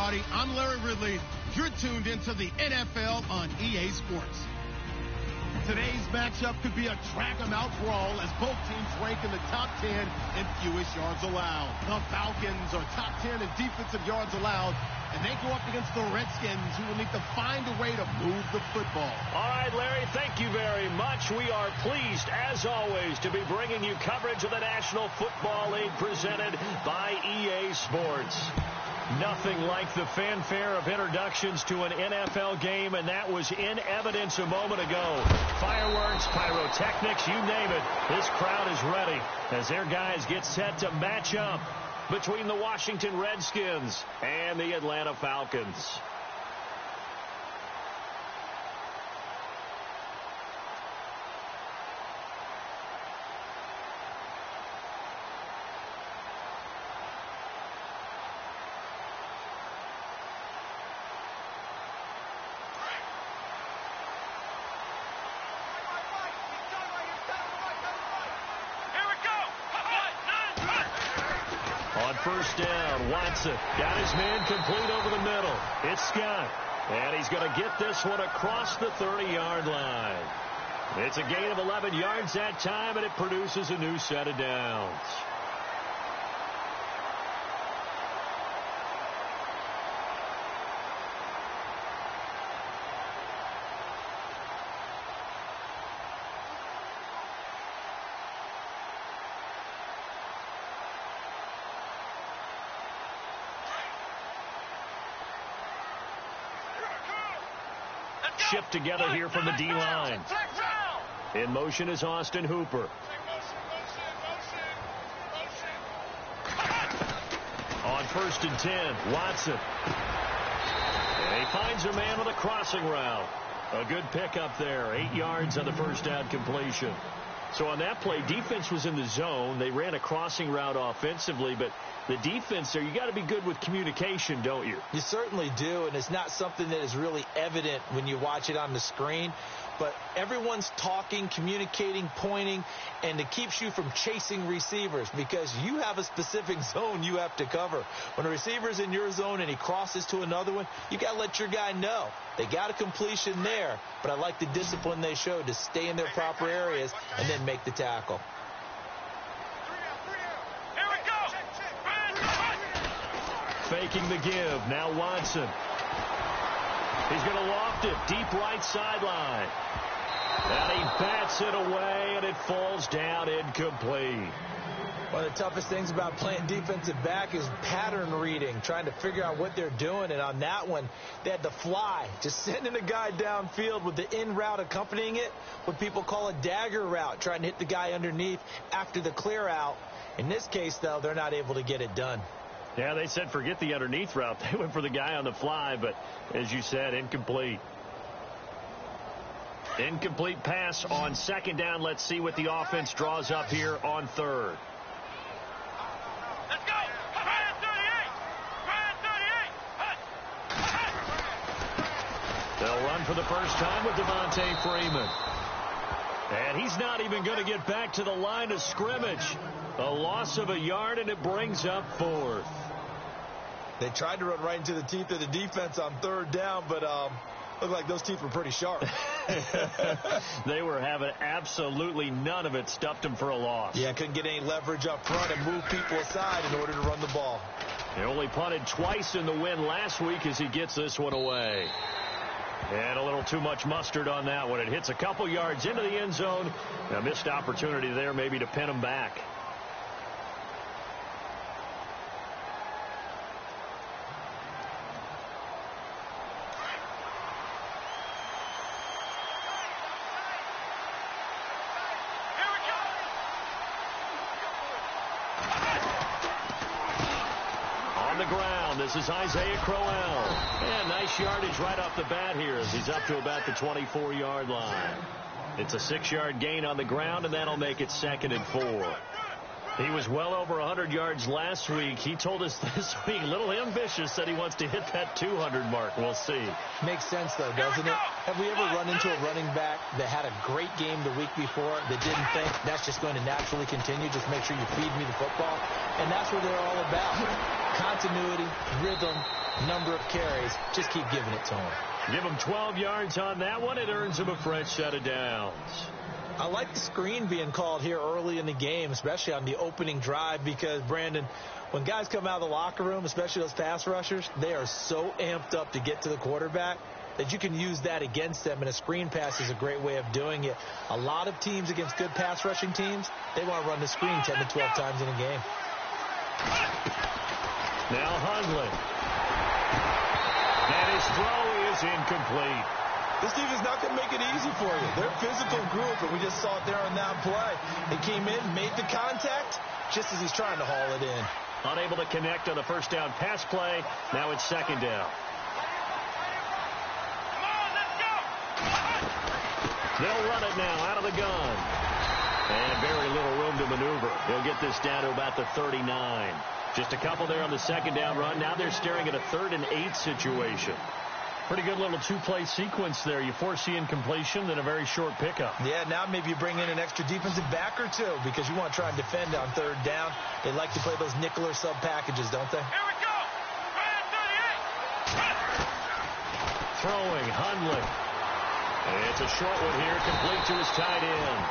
everybody. I'm Larry Ridley. You're tuned into the NFL on EA Sports. Today's matchup could be a track-em-out brawl as both teams rank in the top 10 in fewest yards allowed. The Falcons are top 10 in defensive yards allowed, and they go up against the Redskins, who will need to find a way to move the football. All right, Larry, thank you very much. We are pleased, as always, to be bringing you coverage of the National Football League presented by EA Sports. Nothing like the fanfare of introductions to an NFL game, and that was in evidence a moment ago. Fireworks, pyrotechnics, you name it. This crowd is ready as their guys get set to match up between the Washington Redskins and the Atlanta Falcons. First down, Watson got his man complete over the middle. It's Scott, and he's going to get this one across the 30-yard line. It's a gain of 11 yards that time, and it produces a new set of downs. Shift together here from the D-line. In motion is Austin Hooper. On 1st and 10, Watson. And he finds a man with a crossing route. A good pickup there. 8 yards on the first down completion. So on that play, defense was in the zone. They ran a crossing route offensively, but the defense there, you got to be good with communication, don't you? You certainly do, and it's not something that is really evident when you watch it on the screen. But everyone's talking, communicating, pointing, and it keeps you from chasing receivers because you have a specific zone you have to cover. When a receiver's in your zone and he crosses to another one, you got to let your guy know. They got a completion there, but I like the discipline they showed to stay in their proper areas and then make the tackle. Faking the give. Now Watson. He's going to loft it. Deep right sideline. And he bats it away, and it falls down incomplete. One of the toughest things about playing defensive back is pattern reading, trying to figure out what they're doing. And on that one, they had to fly, just sending a guy downfield with the in route accompanying it, what people call a dagger route, trying to hit the guy underneath after the clear out. In this case, though, they're not able to get it done. Yeah, they said forget the underneath route. They went for the guy on the fly, but as you said, incomplete. Incomplete pass on 2nd down. Let's see what the offense draws up here on 3rd. Let's go! Ryan 38! They'll run for the first time with Devontae Freeman. And he's not even going to get back to the line of scrimmage. A loss of a yard, and it brings up 4th. They tried to run right into the teeth of the defense on 3rd down, but looked like those teeth were pretty sharp. They were having absolutely none of it. Stuffed them for a loss. Yeah, couldn't get any leverage up front and move people aside in order to run the ball. They only punted twice in the win last week as he gets this one away. And a little too much mustard on that one. It hits a couple yards into the end zone. A missed opportunity there maybe to pin him back. This is Isaiah Crowell. And nice yardage right off the bat here as he's up to about the 24-yard line. It's a 6-yard gain on the ground, and that'll make it 2nd and 4. He was well over 100 yards last week. He told us this week, a little ambitious, that he wants to hit that 200 mark. We'll see. Makes sense, though, doesn't it? Have we ever run into a running back that had a great game the week before that didn't think that's just going to naturally continue? Just make sure you feed me the football. And that's what they're all about. Continuity, rhythm, number of carries. Just keep giving it to him. Give him 12 yards on that one. It earns him a fresh set of downs. I like the screen being called here early in the game, especially on the opening drive, because, Brandon, when guys come out of the locker room, especially those pass rushers, they are so amped up to get to the quarterback that you can use that against them, and a screen pass is a great way of doing it. A lot of teams against good pass rushing teams, they want to run the screen 10 to 12 times in a game. Now Hundley. And his throw is incomplete. This defense is not going to make it easy for you. They're a physical group, and we just saw it there on that play. They came in, made the contact, just as he's trying to haul it in. Unable to connect on the first down pass play. Now it's second down. Come on, let's go. They'll run it now out of the gun. And very little room to maneuver. He'll get this down to about the 39. Just a couple there on the second down run. Now they're staring at a 3rd and 8 situation. Pretty good little two-play sequence there. You force the incompletion, then a very short pickup. Yeah, now maybe you bring in an extra defensive back or two because you want to try and defend on 3rd down. They like to play those nickel or sub packages, don't they? Here we go. Man 38. Throwing, Hundley. It's a short one here, complete to his tight end.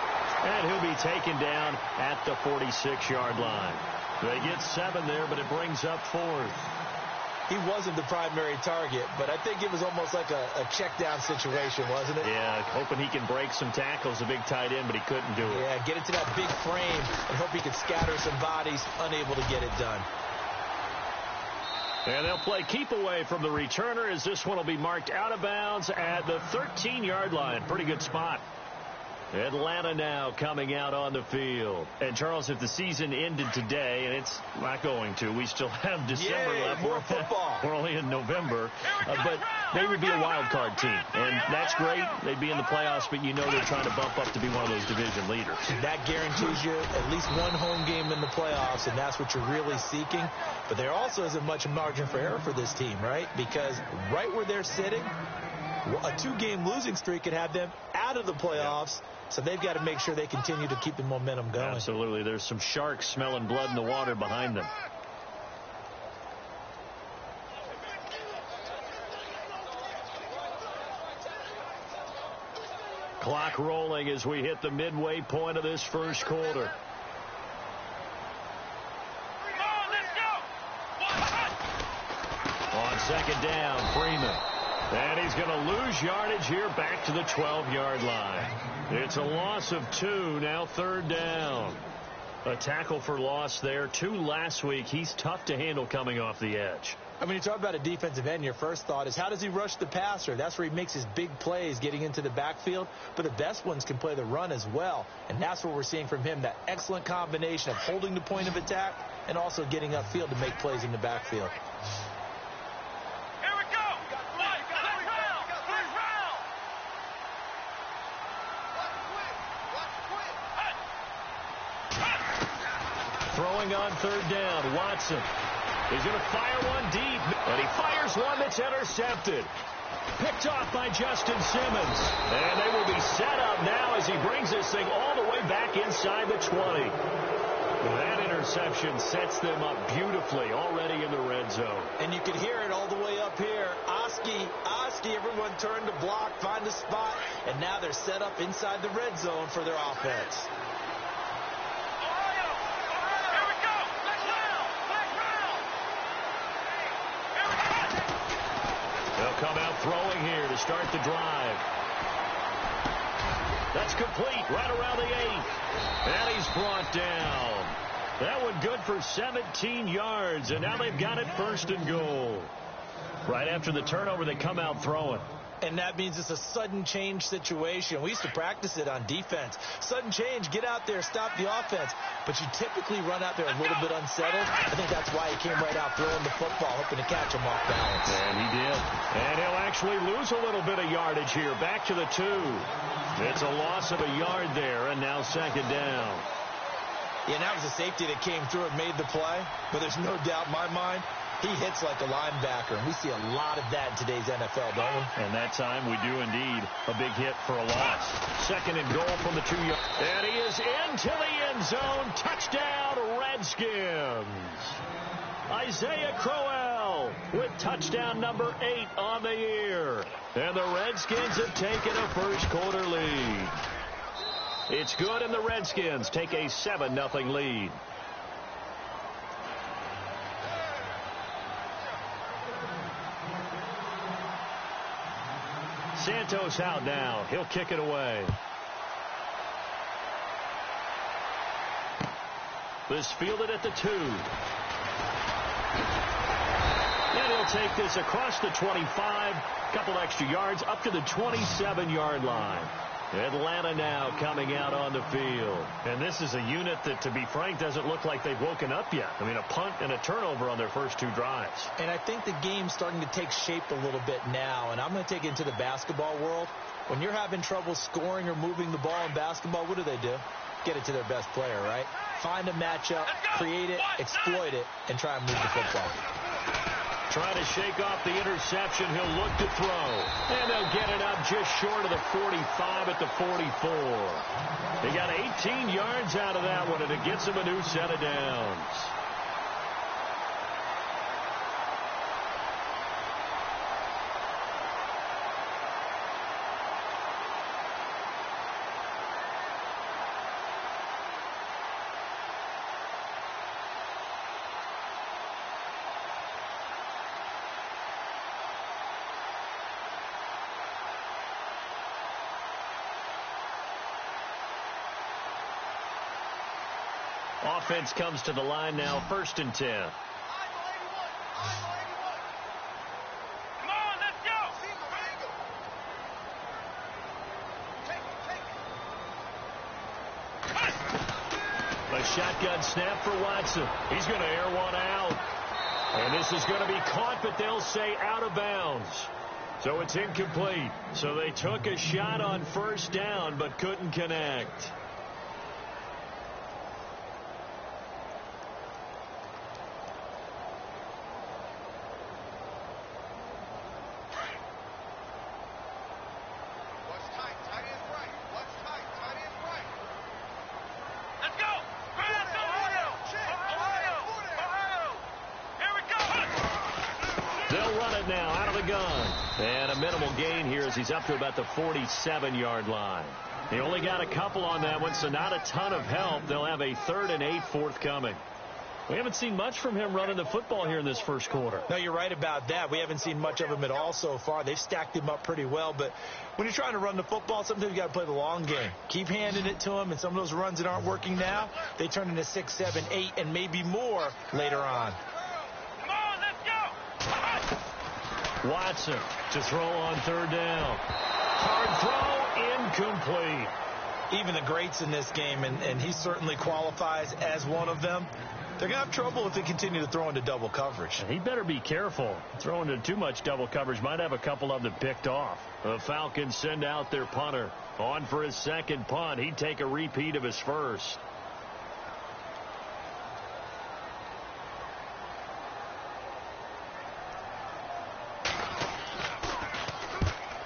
And he'll be taken down at the 46-yard line. They get 7 there, but it brings up 4th. He wasn't the primary target, but I think it was almost like a check down situation, wasn't it? Yeah, hoping he can break some tackles, a big tight end, but he couldn't do it. Yeah, get into that big frame and hope he can scatter some bodies, unable to get it done. And they'll play keep away from the returner as this one will be marked out of bounds at the 13-yard line. Pretty good spot. Atlanta now coming out on the field. And, Charles, if the season ended today, and it's not going to, we still have December left. More football. We're only in November. But they would be a wild card team. And that's great. They'd be in the playoffs, but you know they're trying to bump up to be one of those division leaders. That guarantees you at least one home game in the playoffs, and that's what you're really seeking. But there also isn't much margin for error for this team, right? Because right where they're sitting, a 2-game losing streak could have them out of the playoffs. So they've got to make sure they continue to keep the momentum going. Absolutely. There's some sharks smelling blood in the water behind them. Clock rolling as we hit the midway point of this first quarter. On second down, Freeman. And he's going to lose yardage here back to the 12-yard line. It's a loss of 2, now 3rd down. A tackle for loss there. 2 last week. He's tough to handle coming off the edge. I mean, you talk about a defensive end, your first thought is, how does he rush the passer? That's where he makes his big plays getting into the backfield. But the best ones can play the run as well. And that's what we're seeing from him, that excellent combination of holding the point of attack and also getting upfield to make plays in the backfield. Throwing on 3rd down, Watson. He's going to fire one deep, and he fires one that's intercepted. Picked off by Justin Simmons. And they will be set up now as he brings this thing all the way back inside the 20. That interception sets them up beautifully already in the red zone. And you can hear it all the way up here. Oski, everyone turned to block, find a spot, and now they're set up inside the red zone for their offense. They'll come out throwing here to start the drive. That's complete right around the 8. And he's brought down. That one good for 17 yards, and now they've got it 1st and goal. Right after the turnover, they come out throwing. And that means it's a sudden change situation. We used to practice it on defense. Sudden change, get out there, stop the offense. But you typically run out there a little bit unsettled. I think that's why he came right out throwing the football, hoping to catch him off balance. And he did. And he'll actually lose a little bit of yardage here. Back to the 2. It's a loss of a yard there, and now 2nd down. Yeah, and that was a safety that came through and made the play. But there's no doubt in my mind, he hits like a linebacker, and we see a lot of that in today's NFL, don't we? And that time we do indeed. A big hit for a loss. 2nd and goal from the 2-yard. And he is into the end zone. Touchdown, Redskins. Isaiah Crowell with touchdown number 8 on the year. And the Redskins have taken a first-quarter lead. It's good, and the Redskins take a 7-0 lead. Santos out now. He'll kick it away. This fielded at the 2. And he'll take this across the 25. Couple extra yards up to the 27-yard line. Atlanta now coming out on the field. And this is a unit that, to be frank, doesn't look like they've woken up yet. I mean, a punt and a turnover on their first 2 drives. And I think the game's starting to take shape a little bit now. And I'm going to take it into the basketball world. When you're having trouble scoring or moving the ball in basketball, what do? Get it to their best player, right? Find a matchup, create it, exploit it, and try and move the football. Trying to shake off the interception. He'll look to throw. And they'll get it up just short of the 45 at the 44. They got 18 yards out of that one, and it gets them a new set of downs. Offense comes to the line now, 1st and 10. Come on, let's go. A shotgun snap for Watson. He's going to air one out. And this is going to be caught, but they'll say out of bounds. So it's incomplete. So they took a shot on 1st down, but couldn't connect. And a minimal gain here as he's up to about the 47-yard line. They only got a couple on that one, so not a ton of help. They'll have a 3rd and 8 forthcoming. We haven't seen much from him running the football here in this first quarter. No, you're right about that. We haven't seen much of him at all so far. They've stacked him up pretty well, but when you're trying to run the football, sometimes you got to play the long game. Keep handing it to him, and some of those runs that aren't working now, they turn into 6, 7, 8, and maybe more later on. Come on, let's go. Watson to throw on 3rd down. Hard throw, incomplete. Even the greats in this game, and he certainly qualifies as one of them, they're going to have trouble if they continue to throw into double coverage. He better be careful. Throwing into too much double coverage might have a couple of them picked off. The Falcons send out their punter. On for his 2nd punt. He'd take a repeat of his first.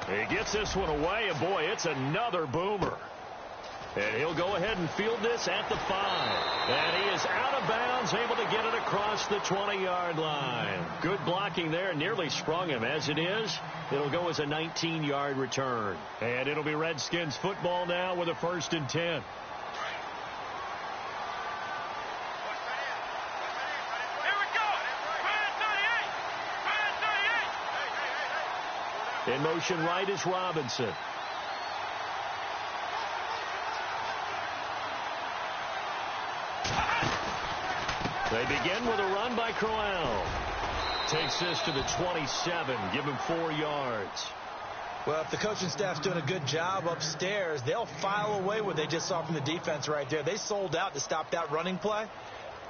He gets this one away, and boy, it's another boomer. And he'll go ahead and field this at the 5. And he is out of bounds, able to get it across the 20-yard line. Good blocking there, nearly sprung him. As it is, it'll go as a 19-yard return. And it'll be Redskins football now with a 1st and 10. In motion right is Robinson. They begin with a run by Crowell. Takes this to the 27. Give him 4 yards. Well, if the coaching staff's doing a good job upstairs, they'll file away what they just saw from the defense right there. They sold out to stop that running play.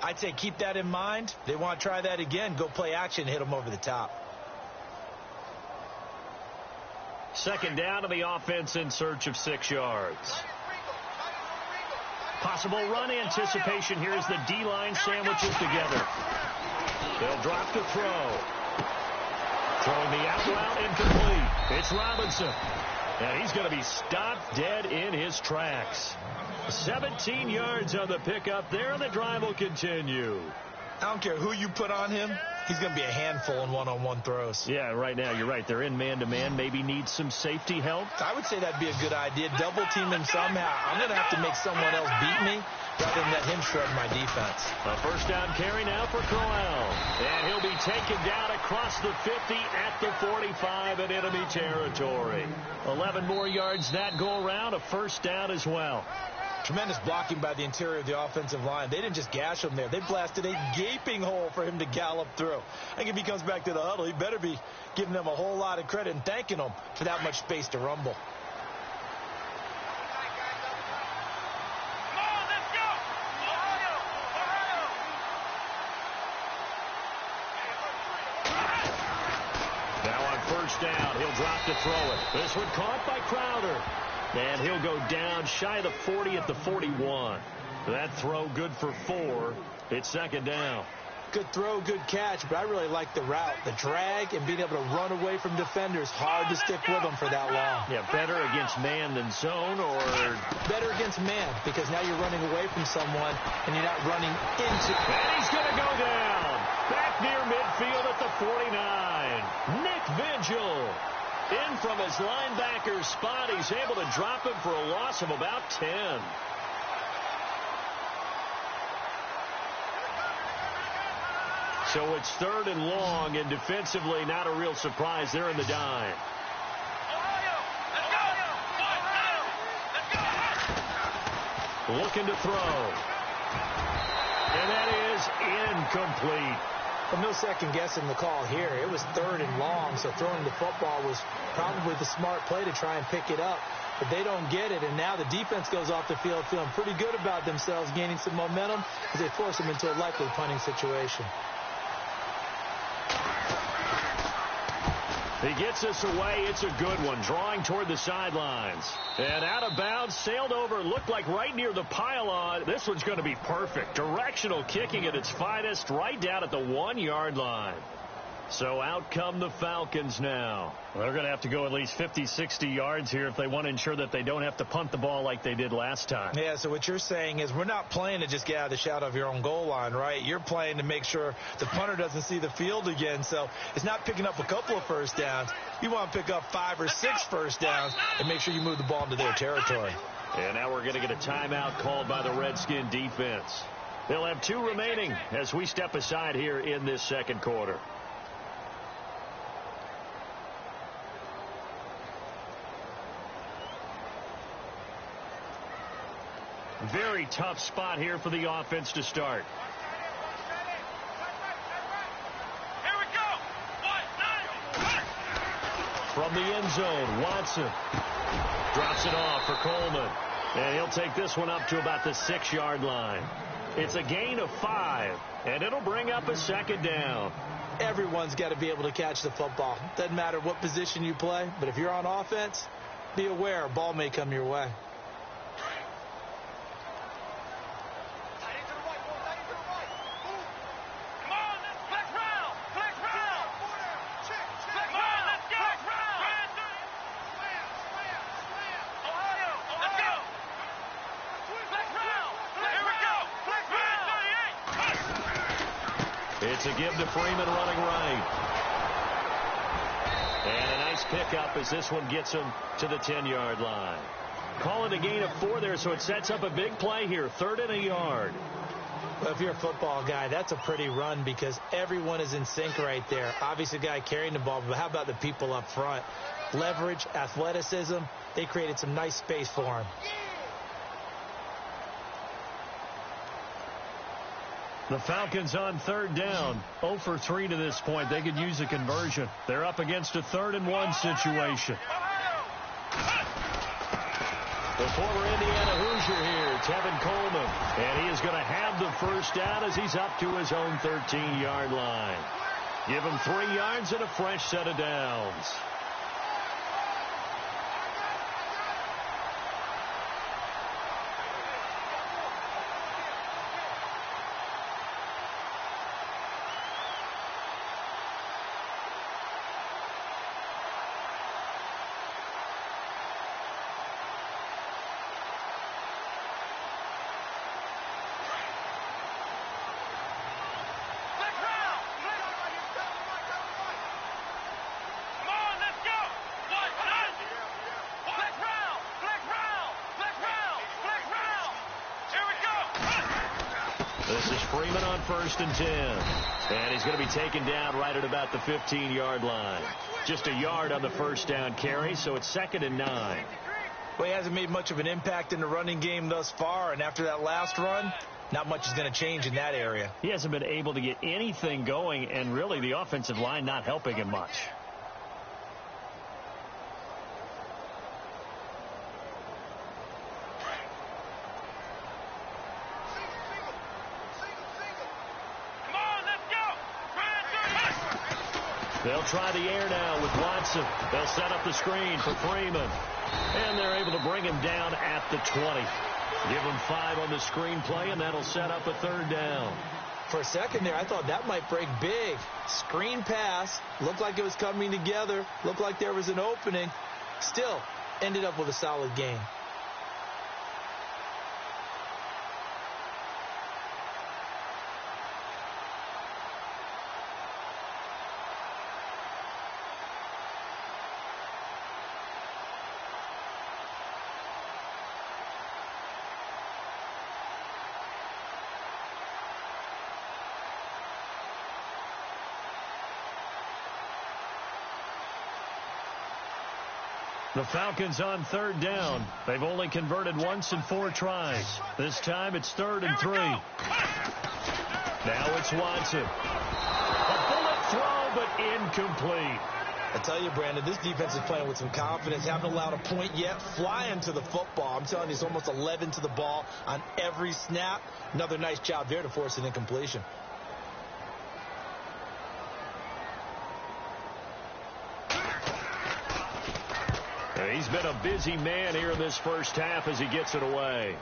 I'd say keep that in mind. They want to try that again. Go play action, hit them over the top. 2nd down to the offense in search of 6 yards. Possible run anticipation here as the D-line sandwiches together. They'll drop to throw. Throwing the out route incomplete. It's Robinson. And he's going to be stopped dead in his tracks. 17 yards on the pickup there, and the drive will continue. I don't care who you put on him. he's going to be a handful in one-on-one throws. Yeah, right now, you're right. They're in man-to-man. Maybe needs some safety help. I would say that'd be a good idea. Double team him somehow. I'm going to have to make someone else beat me rather than let him shred my defense. A first down carry now for Crowell. And he'll be taken down across the 50 at the 45 in enemy territory. 11 more yards that go around. A first down as well. Tremendous blocking by the interior of the offensive line. They didn't just gash him there. They blasted a gaping hole for him to gallop through. I think if he comes back to the huddle, he better be giving them a whole lot of credit and thanking them for that much space to rumble. Now on first down, he'll drop to throw it. This one caught by Crowder. And he'll go down shy of the 40 at the 41. That throw good for 4. It's second down. Good throw, good catch, but I really like the route. The drag and being able to run away from defenders. Hard to stick with them for that long. Yeah, better against man than zone, or better against man, because now you're running away from someone and you're not running into. And he's going to go down. Back near midfield at the 49. Nick Vigil. In from his linebacker spot. He's able to drop him for a loss of about 10. So it's third and long, and defensively not a real surprise. They're in the dime. Looking to throw. And that is incomplete. Well, no second guessing the call here. It was third and long, so throwing the football was probably the smart play to try and pick it up. But they don't get it, and now the defense goes off the field feeling pretty good about themselves, gaining some momentum as they force them into a likely punting situation. He gets us away. It's a good one. Drawing toward the sidelines. And out of bounds, sailed over, looked like right near the pylon. This one's going to be perfect. Directional kicking at its finest, right down at the 1-yard line. So out come the Falcons now. Well, they're going to have to go at least 50, 60 yards here if they want to ensure that they don't have to punt the ball like they did last time. Yeah, so what you're saying is we're not playing to just get out of the shadow of your own goal line, right? You're playing to make sure the punter doesn't see the field again. So it's not picking up a couple of first downs. You want to pick up 5 or 6 first downs and make sure you move the ball into their territory. And now we're going to get a timeout called by the Redskin defense. They'll have 2 remaining as we step aside here in this second quarter. Very tough spot here for the offense to start. Here we go. From the end zone, Watson drops it off for Coleman. And he'll take this one up to about the 6-yard line. It's a gain of 5, and it'll bring up a second down. Everyone's got to be able to catch the football. Doesn't matter what position you play, but if you're on offense, be aware a ball may come your way. It's a give to Freeman running right. And a nice pickup as this one gets him to the 10-yard line. Call it a gain of 4 there, so it sets up a big play here. 3rd and a yard. Well, if you're a football guy, that's a pretty run because everyone is in sync right there. Obviously, the guy carrying the ball, but how about the people up front? Leverage, athleticism, they created some nice space for him. The Falcons on 3rd down, 0 for 3 to this point. They could use a conversion. They're up against a 3rd and 1 situation. The former Indiana Hoosier here, Tevin Coleman. And he is going to have the first down as he's up to his own 13-yard line. Give him 3 yards and a fresh set of downs. Freeman on 1st and 10. And he's going to be taken down right at about the 15-yard line. Just a yard on the first down carry, so it's 2nd and 9. Well, he hasn't made much of an impact in the running game thus far, and after that last run, not much is going to change in that area. He hasn't been able to get anything going, and really the offensive line not helping him much. They'll try the air now with Watson. They'll set up the screen for Freeman. And they're able to bring him down at the 20. Give him 5 on the screen play, and that'll set up a 3rd down. For a second there, I thought that might break big. Screen pass. Looked like it was coming together. Looked like there was an opening. Still, ended up with a solid gain. The Falcons on 3rd down. They've only converted once in 4 tries. This time it's 3rd and 3. Now it's Watson. A bullet throw, but incomplete. I tell you, Brandon, this defense is playing with some confidence. Haven't allowed a point yet. Flying to the football. I'm telling you, it's almost 11 to the ball on every snap. Another nice job there to force an incompletion. He's been a busy man here in this first half as he gets it away.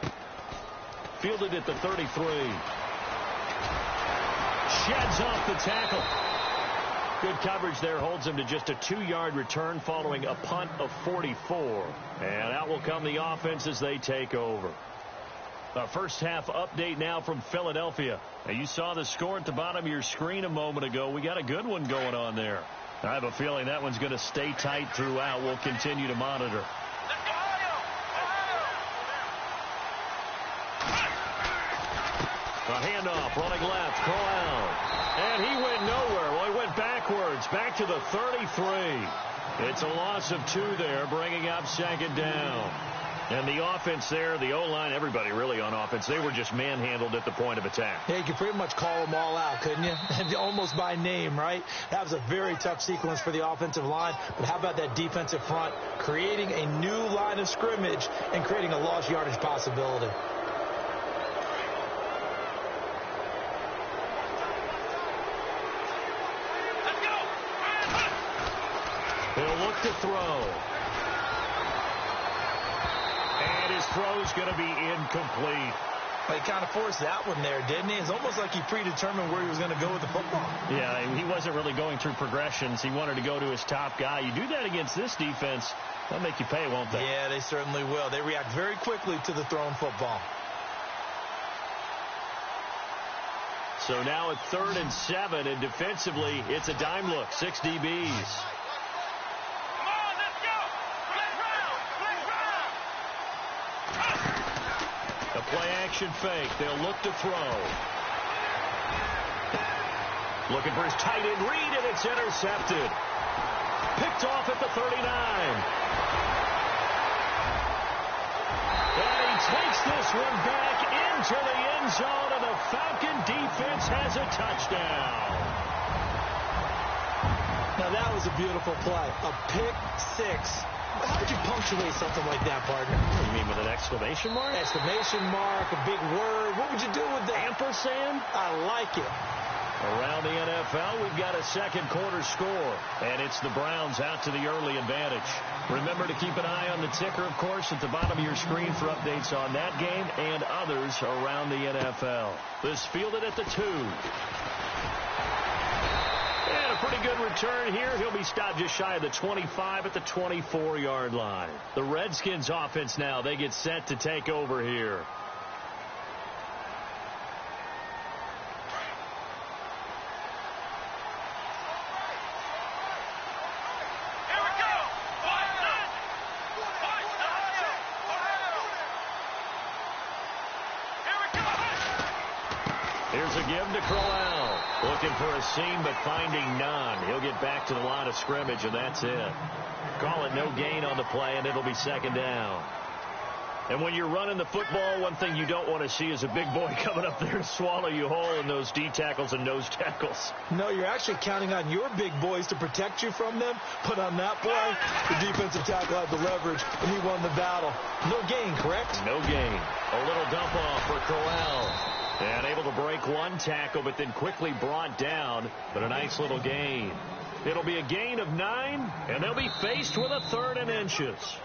Fielded at the 33. Sheds off the tackle. Good coverage there, holds him to just a 2-yard return following a punt of 44. And out will come the offense as they take over. A first half update now from Philadelphia. Now, you saw the score at the bottom of your screen a moment ago. We got a good one going on there. I have a feeling that one's going to stay tight throughout. We'll continue to monitor. A handoff, running left, Corral. And he went nowhere. Well, he went backwards, back to the 33. It's a loss of 2 there, bringing up 2nd down. And the offense there, the O-line, everybody really on offense, they were just manhandled at the point of attack. Yeah, you could pretty much call them all out, couldn't you? Almost by name, right? That was a very tough sequence for the offensive line. But how about that defensive front creating a new line of scrimmage and creating a lost yardage possibility? He'll look to throw. And his throw's going to be incomplete. Well, he kind of forced that one there, didn't he? It's almost like he predetermined where he was going to go with the football. Yeah, he wasn't really going through progressions. He wanted to go to his top guy. You do that against this defense, they'll make you pay, won't they? Yeah, they certainly will. They react very quickly to the thrown football. So now at 3rd and 7, and defensively, it's a dime look. 6 DBs. Play-action fake. They'll look to throw. Looking for his tight end read, and it's intercepted. Picked off at the 39. And he takes this one back into the end zone, and the Falcon defense has a touchdown. Now, that was a beautiful play. A pick 6. How did you punctuate something like that, partner? You mean with an exclamation mark? Exclamation mark, a big word. What would you do with that? Ampersand? I like it. Around the NFL, we've got a second quarter score, and it's the Browns out to the early advantage. Remember to keep an eye on the ticker, of course, at the bottom of your screen for updates on that game and others around the NFL. This fielded at the 2. And a pretty good return here. He'll be stopped just shy of the 25 at the 24-yard line. The Redskins offense now, they get set to take over here. Here's a to give to Crowell. Looking for a seam, but finding none. He'll get back to the line of scrimmage, and that's it. Call it no gain on the play, and it'll be second down. And when you're running the football, one thing you don't want to see is a big boy coming up there to swallow you whole in those D tackles and nose tackles. No, you're actually counting on your big boys to protect you from them. But on that play, the defensive tackle had the leverage, and he won the battle. No gain, correct? No gain. A little dump off for Crowell. And able to break one tackle, but then quickly brought down. But a nice little gain. It'll be a gain of 9, and they'll be faced with a 3rd and inches.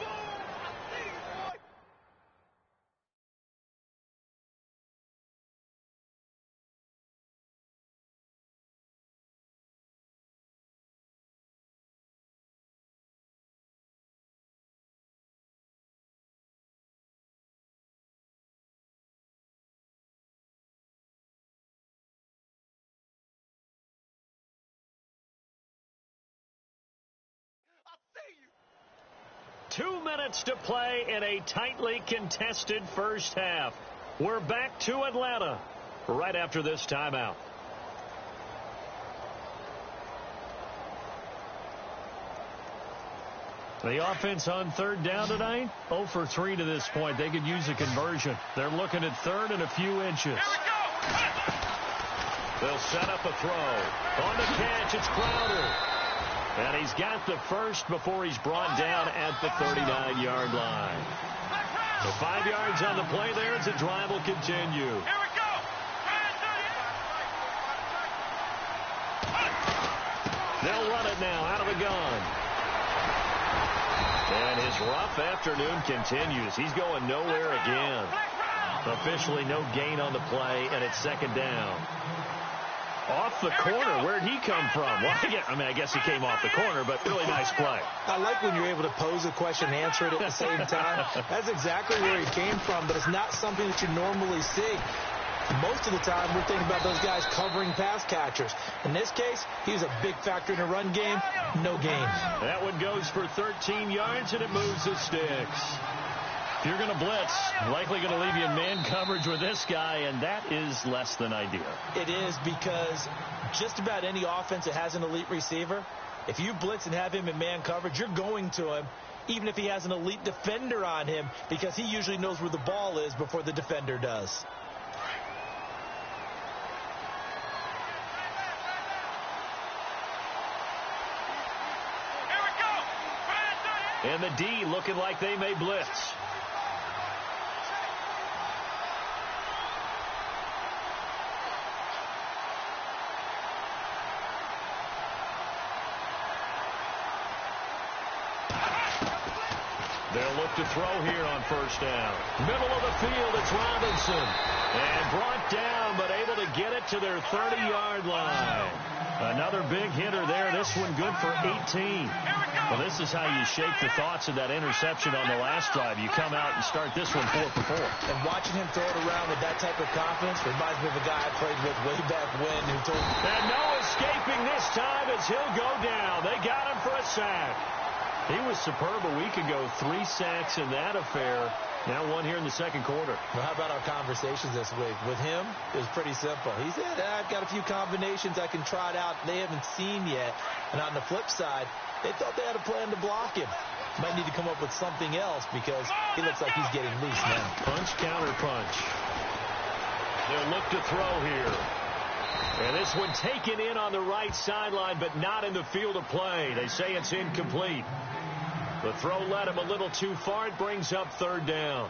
See you. 2 minutes to play in a tightly contested first half. We're back to Atlanta right after this timeout. The offense on 3rd down tonight, 0 for 3 to this point. They could use a conversion. They're looking at 3rd and a few inches. Here we go. They'll set up a throw. On the catch, it's Crowder. And he's got the first before he's brought down at the 39-yard line. So 5 yards on the play there as the drive will continue. Here we go. They'll run it now out of the gun. And his rough afternoon continues. He's going nowhere again. Officially no gain on the play, and it's 2nd down. Off the corner. Where'd he come from? Well, I guess he came off the corner, but really nice play. I like when you're able to pose a question and answer it at the same time. That's exactly where he came from, but it's not something that you normally see. Most of the time, we're thinking about those guys covering pass catchers. In this case, he was a big factor in the run game. No gain. That one goes for 13 yards, and it moves the sticks. If you're going to blitz, likely going to leave you in man coverage with this guy, and that is less than ideal. It is, because just about any offense that has an elite receiver, if you blitz and have him in man coverage, you're going to him, even if he has an elite defender on him, because he usually knows where the ball is before the defender does. And the D looking like they may blitz. They'll look to throw here on 1st down. Middle of the field, it's Robinson. And brought down, but able to get it to their 30-yard line. Another big hitter there. This one good for 18. Well, this is how you shake the thoughts of that interception on the last drive. You come out and start this one 4 for 4. And watching him throw it around with that type of confidence reminds me of a guy I played with way back when who told me. And no escaping this time as he'll go down. They got him for a sack. He was superb a week ago. 3 sacks in that affair. Now 1 here in the 2nd quarter. Well, how about our conversations this week? With him, it was pretty simple. He said, I've got a few combinations I can try it out they haven't seen yet. And on the flip side, they thought they had a plan to block him. Might need to come up with something else because he looks like he's getting loose now. Punch, counter punch. They'll look to throw here. And this one taken in on the right sideline, but not in the field of play. They say it's incomplete. The throw led him a little too far. It brings up 3rd down.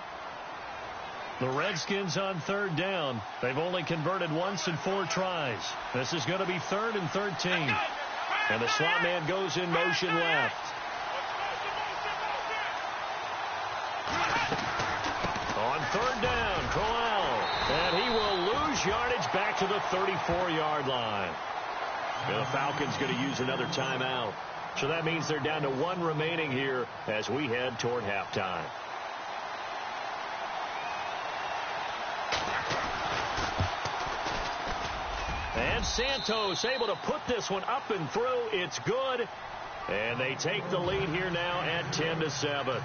The Redskins on 3rd down. They've only converted once in 4 tries. This is going to be 3rd and 13. And the slot man goes in motion left. On 3rd down, Crowell. And he will lose yardage back to the 34-yard line. And the Falcons going to use another timeout. So that means they're down to 1 remaining here as we head toward halftime. And Santos able to put this one up and through. It's good. And they take the lead here now at 10-7.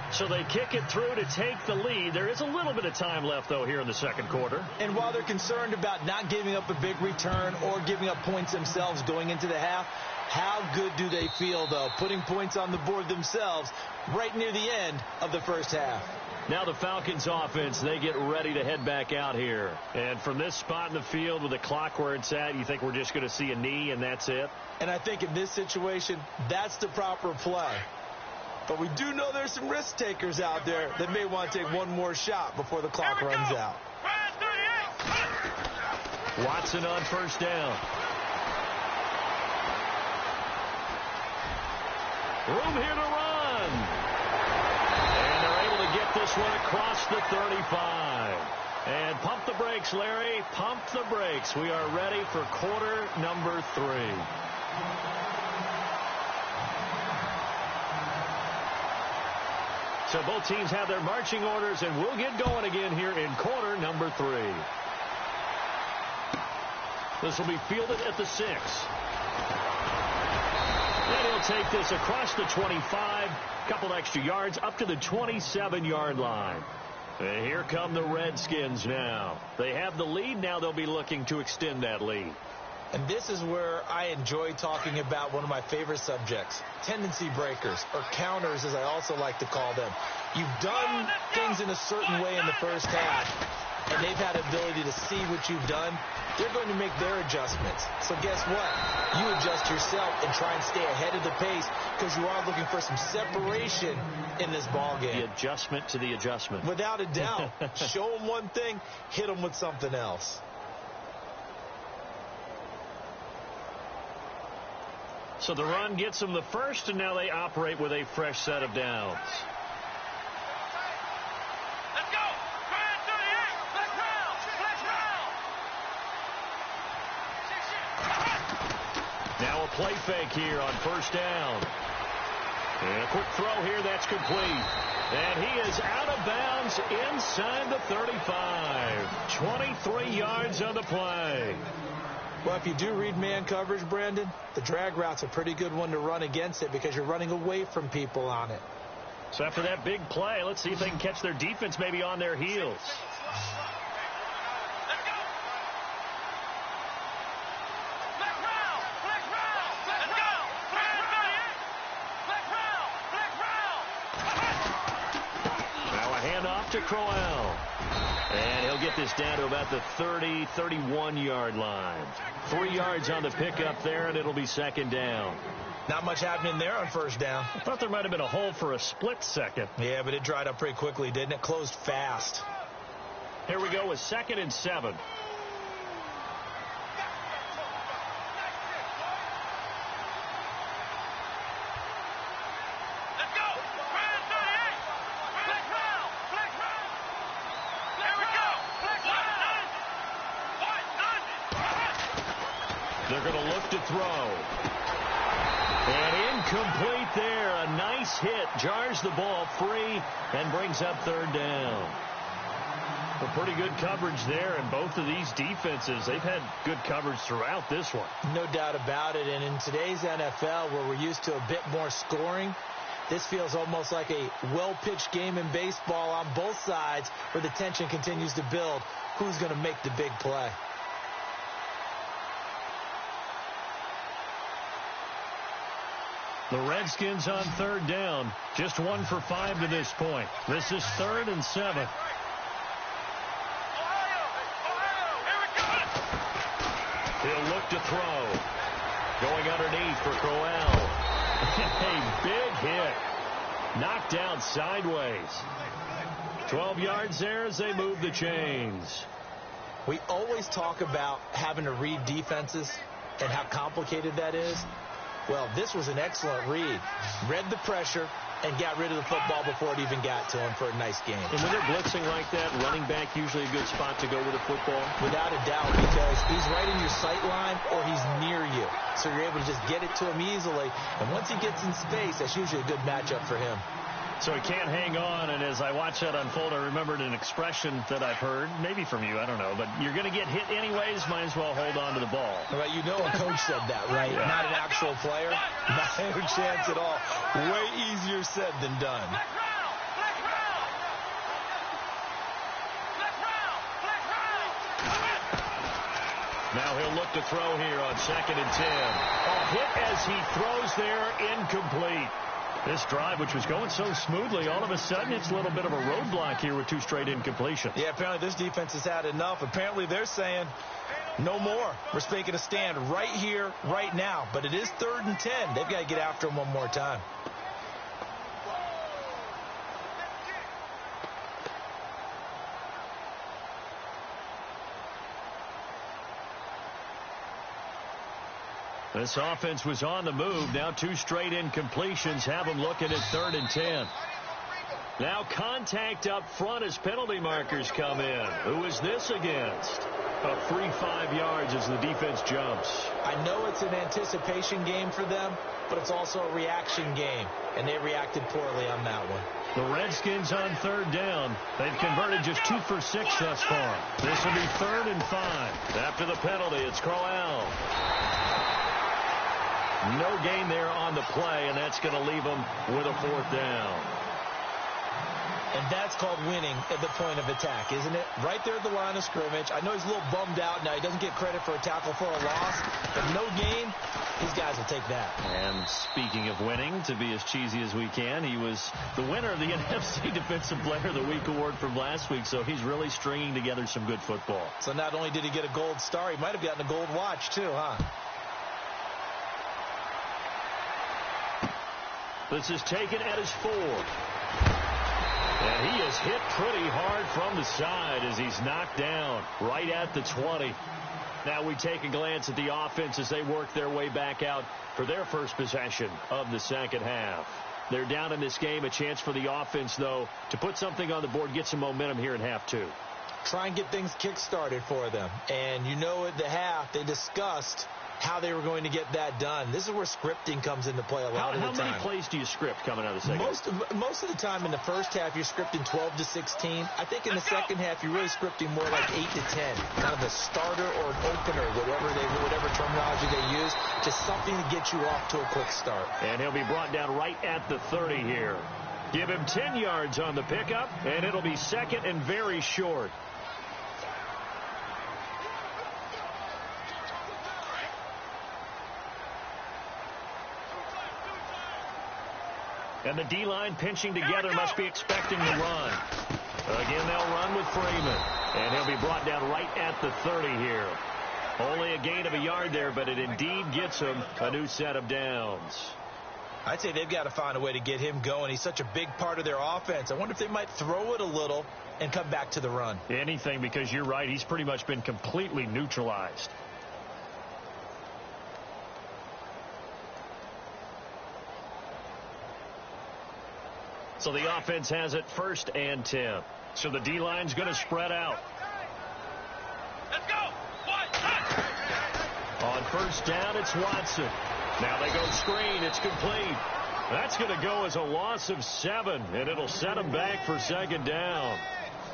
So they kick it through to take the lead. There is a little bit of time left, though, here in the second quarter. And while they're concerned about not giving up a big return or giving up points themselves going into the half, how good do they feel, though, putting points on the board themselves right near the end of the first half? Now the Falcons offense, they get ready to head back out here. And from this spot in the field with the clock where it's at, you think we're just going to see a knee and that's it? And I think in this situation, that's the proper play. But we do know there's some risk takers out there that may want to take one more shot before the clock runs out. Watson on first down. Room here to run. And they're able to get this one across the 35. And pump the brakes, Larry. Pump the brakes. We are ready for quarter number 3. So both teams have their marching orders, and we'll get going again here in quarter number 3. This will be fielded at the 6. And he'll take this across the 25, couple extra yards, up to the 27-yard line. And here come the Redskins now. They have the lead. Now they'll be looking to extend that lead. And this is where I enjoy talking about one of my favorite subjects, tendency breakers, or counters as I also like to call them. You've done things in a certain way in the first half, and they've had ability to see what you've done. They're going to make their adjustments. So guess what? You adjust yourself and try and stay ahead of the pace because you are looking for some separation in this ball game. The adjustment to the adjustment. Without a doubt. Show them one thing, hit them with something else. So the run gets them the first, and now they operate with a fresh set of downs. Let's go! Fire 38! Flex round! Flex round! Now a play fake here on first down. And a quick throw here, that's complete. And he is out of bounds inside the 35. 23 yards on the play. Well, if you do read man coverage, Brandon, the drag route's a pretty good one to run against it because you're running away from people on it. So after that big play, let's see if they can catch their defense maybe on their heels. Let's go! Flex round! Flex round! Let's go! Fire 38! Flex round! Now a handoff to Crowell. And he'll get this down to about the 30, 31-yard line. 3 yards on the pickup there, and it'll be second down. Not much happening there on first down. I thought there might have been a hole for a split second. Yeah, but it dried up pretty quickly, didn't it? Closed fast. Here we go with 2nd and 7. Let's go! Fire 38! Flex round! Flex round! Here we go! Flex round! They're going to look to throw. And incomplete there. A nice hit. Jars the ball free and brings up third down. A pretty good coverage there, and both of these defenses, they've had good coverage throughout this one. No doubt about it. And in today's NFL, where we're used to a bit more scoring, this feels almost like a well-pitched game in baseball on both sides where the tension continues to build. Who's going to make the big play? The Redskins on third down. Just 1 for 5 to this point. This is 3rd and 7. He'll look to throw. Going underneath for Crowell. A big hit. Knocked down sideways. 12 yards there as they move the chains. We always talk about having to read defenses and how complicated that is. Well, this was an excellent read. Read the pressure and got rid of the football before it even got to him for a nice game. And when they're blitzing like that, running back usually a good spot to go with the football? Without a doubt, because he's right in your sight line or he's near you. So you're able to just get it to him easily. And once he gets in space, that's usually a good matchup for him. So he can't hang on, and as I watch that unfold, I remembered an expression that I've heard, maybe from you, I don't know, but you're going to get hit anyways, might as well hold on to the ball. Well, you know a coach said that, right? Yeah. Not an actual player. Not a chance at all. Way easier said than done. Now he'll look to throw here on 2nd and 10. A hit as he throws there, incomplete. This drive, which was going so smoothly, all of a sudden it's a little bit of a roadblock here with 2 straight incompletions. Yeah, apparently this defense has had enough. Apparently they're saying no more. We're making a stand right here, right now. But it is 3rd and 10. They've got to get after him one more time. This offense was on the move. Now 2 straight incompletions have them looking at 3rd and 10. Now contact up front as penalty markers come in. Who is this against? A free 5 yards as the defense jumps. I know it's an anticipation game for them, but it's also a reaction game, and they reacted poorly on that one. The Redskins on 3rd down. They've converted just 2 for 6 thus far. This will be 3rd and 5. After the penalty, it's Crowell. No gain there on the play, and that's going to leave them with a 4th down. And that's called winning at the point of attack, isn't it? Right there at the line of scrimmage. I know he's a little bummed out now. He doesn't get credit for a tackle for a loss, but no gain, these guys will take that. And speaking of winning, to be as cheesy as we can, he was the winner of the NFC Defensive Player of the Week award from last week, so he's really stringing together some good football. So not only did he get a gold star, he might have gotten a gold watch too, huh? This is taken at his 4. And he is hit pretty hard from the side as he's knocked down right at the 20. Now we take a glance at the offense as they work their way back out for their first possession of the second half. They're down in this game. A chance for the offense, though, to put something on the board, get some momentum here in half 2. Try and get things kick-started for them. And you know at the half they discussed how they were going to get that done. This is where scripting comes into play a lot of the time. How many plays do you script coming out of the second? Most of the time in the first half, you're scripting 12 to 16. I think in the second half, you're really scripting more like 8 to 10. Kind of a starter or an opener, whatever terminology they use, just something to get you off to a quick start. And he'll be brought down right at the 30 here. Give him 10 yards on the pickup, and it'll be 2nd and very short. And the D-line pinching together must be expecting the run. Again, they'll run with Freeman. And he'll be brought down right at the 30 here. Only a gain of a yard there, but it indeed gets him a new set of downs. I'd say they've got to find a way to get him going. He's such a big part of their offense. I wonder if they might throw it a little and come back to the run. Anything, because you're right. He's pretty much been completely neutralized. So the offense has it 1st and 10. So the D-line's going to spread out. Let's go. On 1st down, it's Watson. Now they go screen. It's complete. That's going to go as a loss of 7, and it'll set them back for 2nd down.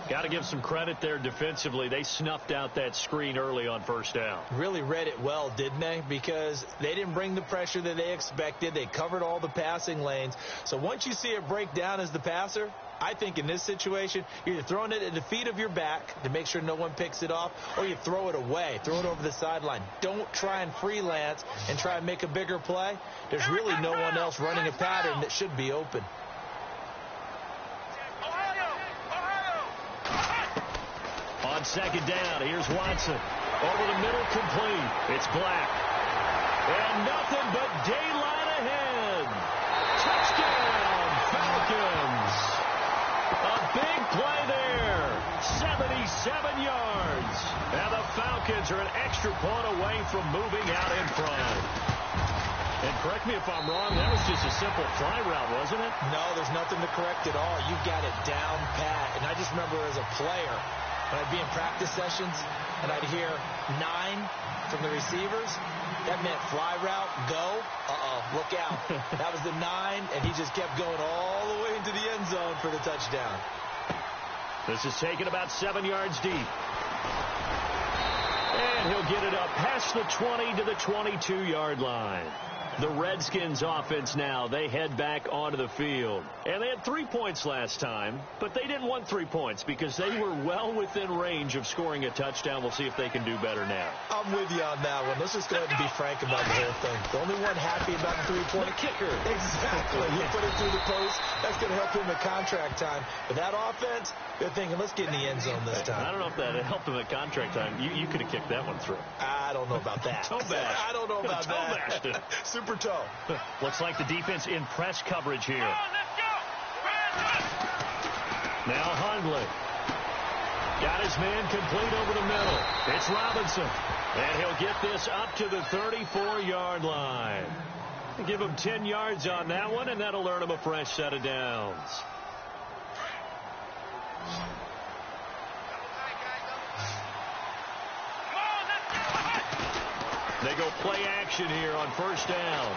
Got to give some credit there defensively. They snuffed out that screen early on 1st down. Really read it well, didn't they? Because they didn't bring the pressure that they expected. They covered all the passing lanes. So once you see it break down as the passer, I think in this situation, you're either throwing it at the feet of your back to make sure no one picks it off, or you throw it away, throw it over the sideline. Don't try and freelance and try and make a bigger play. There's really no one else running a pattern that should be open. On 2nd down, here's Watson. Over the middle, complete. It's Black. And nothing but daylight ahead. Touchdown, Falcons. A big play there. 77 yards. And the Falcons are an extra point away from moving out in front. And correct me if I'm wrong, that was just a simple fly route, wasn't it? No, there's nothing to correct at all. You've got it down pat. And I just remember as a player, when I'd be in practice sessions and I'd hear 9 from the receivers, that meant fly route, go, look out. That was the 9, and he just kept going all the way into the end zone for the touchdown. This is taken about 7 yards deep. And he'll get it up past the 20 to the 22-yard line. The Redskins offense now, they head back onto the field. And they had 3 points last time, but they didn't want 3 points because they were well within range of scoring a touchdown. We'll see if they can do better now. I'm with you on that one. Let's just go ahead and be frank about the whole thing. The only one happy about the 3-point kicker. Exactly. He put it through the post. That's going to help him at contract time. But that offense, they're thinking, let's get in the end zone this time. I don't know if that helped him at contract time. You could have kicked that one through. I don't know about that. Toe bash. I don't know about Toe that. bashed it. Super toe. Looks like the defense in press coverage here. Now Hundley. Got his man complete over the middle. It's Robinson. And he'll get this up to the 34-yard line. Give him 10 yards on that one, and that'll earn him a fresh set of downs. They go play action here on first down.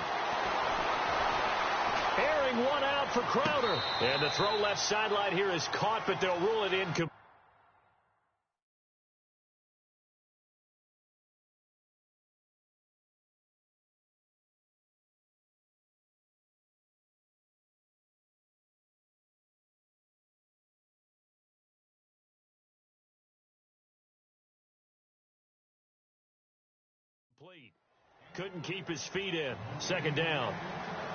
Airing one out for Crowder. And the throw left sideline here is caught, but they'll rule it incomplete. Couldn't keep his feet in. Second down.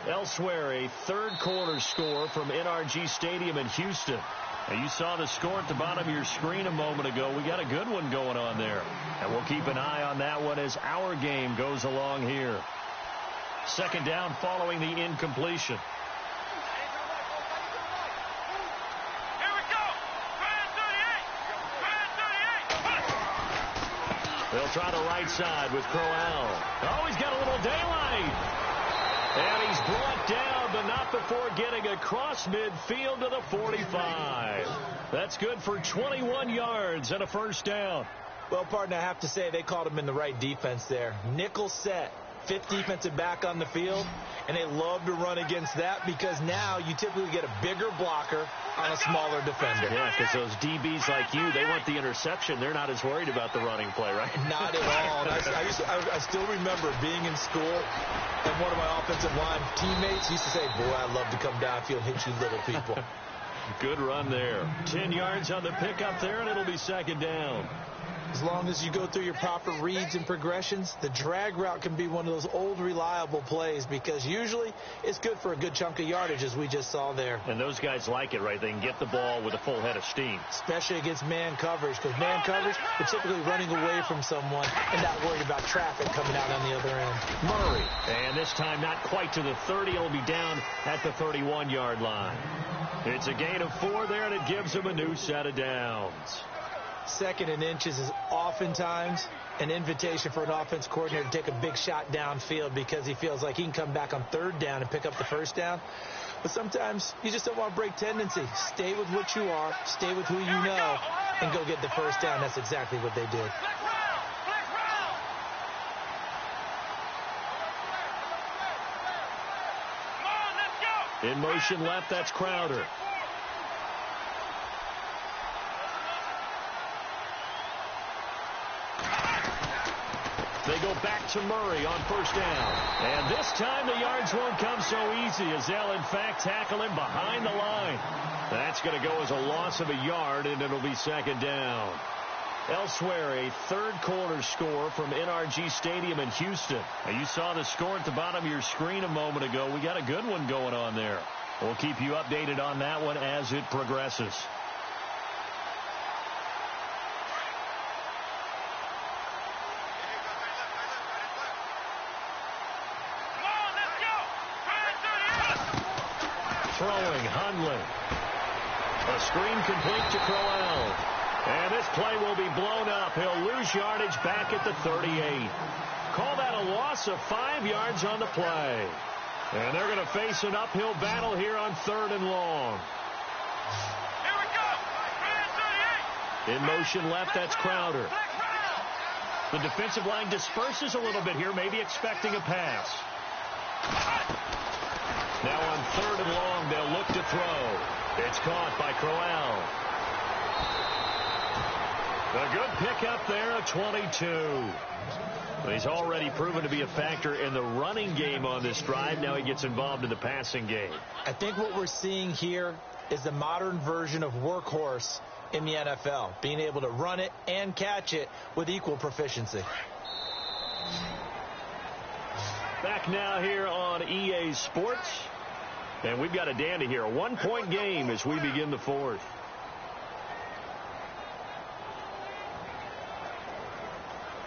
Elsewhere, a third-quarter score from NRG Stadium in Houston. Now, you saw the score at the bottom of your screen a moment ago. We got a good one going on there. And we'll keep an eye on that one as our game goes along here. Second down following the incompletion. They'll try the right side with Crowell. Oh, he's got a little daylight. And he's brought down, but not before getting across midfield to the 45. That's good for 21 yards and a first down. Well, partner, I have to say they called him in the right defense there. Nickel set. Fifth defensive back on the field, and they love to run against that because now you typically get a bigger blocker on a smaller defender. Yeah, because those DBs like you, they want the interception. They're not as worried about the running play, right? Not at all. I still remember being in school, and one of my offensive line teammates used to say, boy, I love to come downfield and hit you little people. Good run there. 10 yards on the pickup there, and it'll be second down. As long as you go through your proper reads and progressions, the drag route can be one of those old reliable plays because usually it's good for a good chunk of yardage, as we just saw there. And those guys like it, right? They can get the ball with a full head of steam. Especially against man coverage, because man coverage, they're typically running away from someone and not worried about traffic coming out on the other end. Murray, and this time not quite to the 30. It'll be down at the 31-yard line. It's a gain of 4 there, and it gives him a new set of downs. Second and inches is oftentimes an invitation for an offense coordinator to take a big shot downfield because he feels like he can come back on third down and pick up the first down. But sometimes you just don't want to break tendency. Stay with what you are, stay with who you know, and go get the first down. That's exactly what they did. In motion left, that's Crowder. They go back to Murray on first down. And this time the yards won't come so easy as they'll, in fact, tackle him behind the line. That's going to go as a loss of a yard, and it'll be second down. Elsewhere, a third-quarter score from NRG Stadium in Houston. Now, you saw the score at the bottom of your screen a moment ago. We got a good one going on there. We'll keep you updated on that one as it progresses. Throwing, Hundley. A screen complete to Crowell. And this play will be blown up. He'll lose yardage back at the 38. Call that a loss of 5 yards on the play. And they're going to face an uphill battle here on third and long. Here we go. In motion left, that's Crowder. The defensive line disperses a little bit here, maybe expecting a pass. Now on third and long, they'll look to throw. It's caught by Crowell. A good pickup there at 22. But he's already proven to be a factor in the running game on this drive. Now he gets involved in the passing game. I think what we're seeing here is the modern version of workhorse in the NFL, being able to run it and catch it with equal proficiency. Back now here on EA Sports. And we've got a dandy here. A 1-point game as we begin the fourth.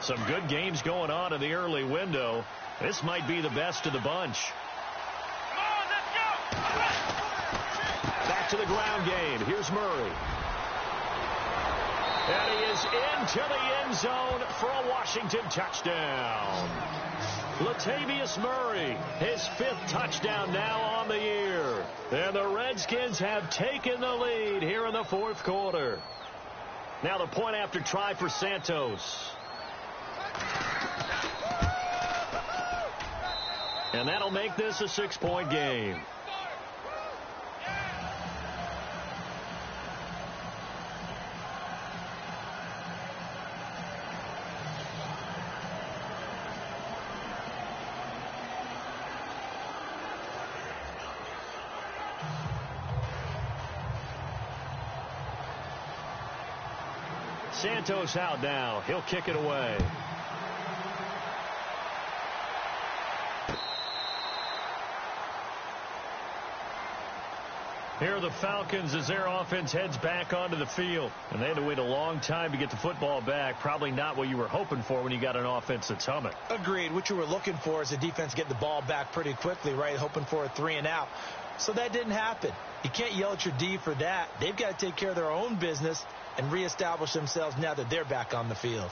Some good games going on in the early window. This might be the best of the bunch. Come on, let's go! Back to the ground game. Here's Murray. And he is into the end zone for a Washington touchdown. Latavius Murray, his 5th touchdown now on the year. And the Redskins have taken the lead here in the fourth quarter. Now the point after try for Santos. And that'll make this a 6-point game. Santos out now. He'll kick it away. Here are the Falcons as their offense heads back onto the field. And they had to wait a long time to get the football back. Probably not what you were hoping for when you got an offense that's humming. Agreed. What you were looking for is the defense getting the ball back pretty quickly, right? Hoping for a 3-and-out. So that didn't happen. You can't yell at your D for that. They've got to take care of their own business and reestablish themselves now that they're back on the field.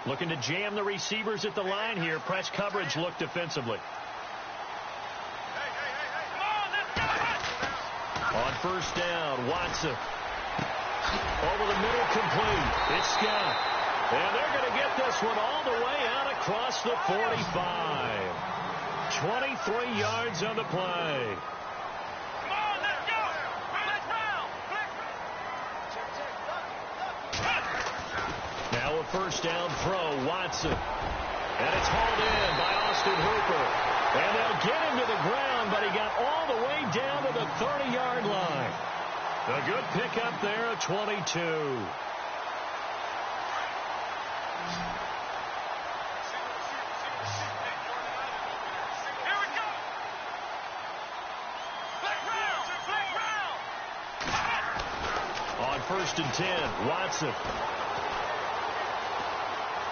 Looking to jam the receivers at the line here. Press coverage look defensively. On first down, Watson. Over the middle, complete. It's Scott. And they're going to get this one all the way out across the 45. 23 yards on the play. Now a first down throw, Watson. And it's hauled in by Austin Hooper. And they'll get him to the ground, but he got all the way down to the 30-yard line. A good pickup there at 22. On first and 10, Watson.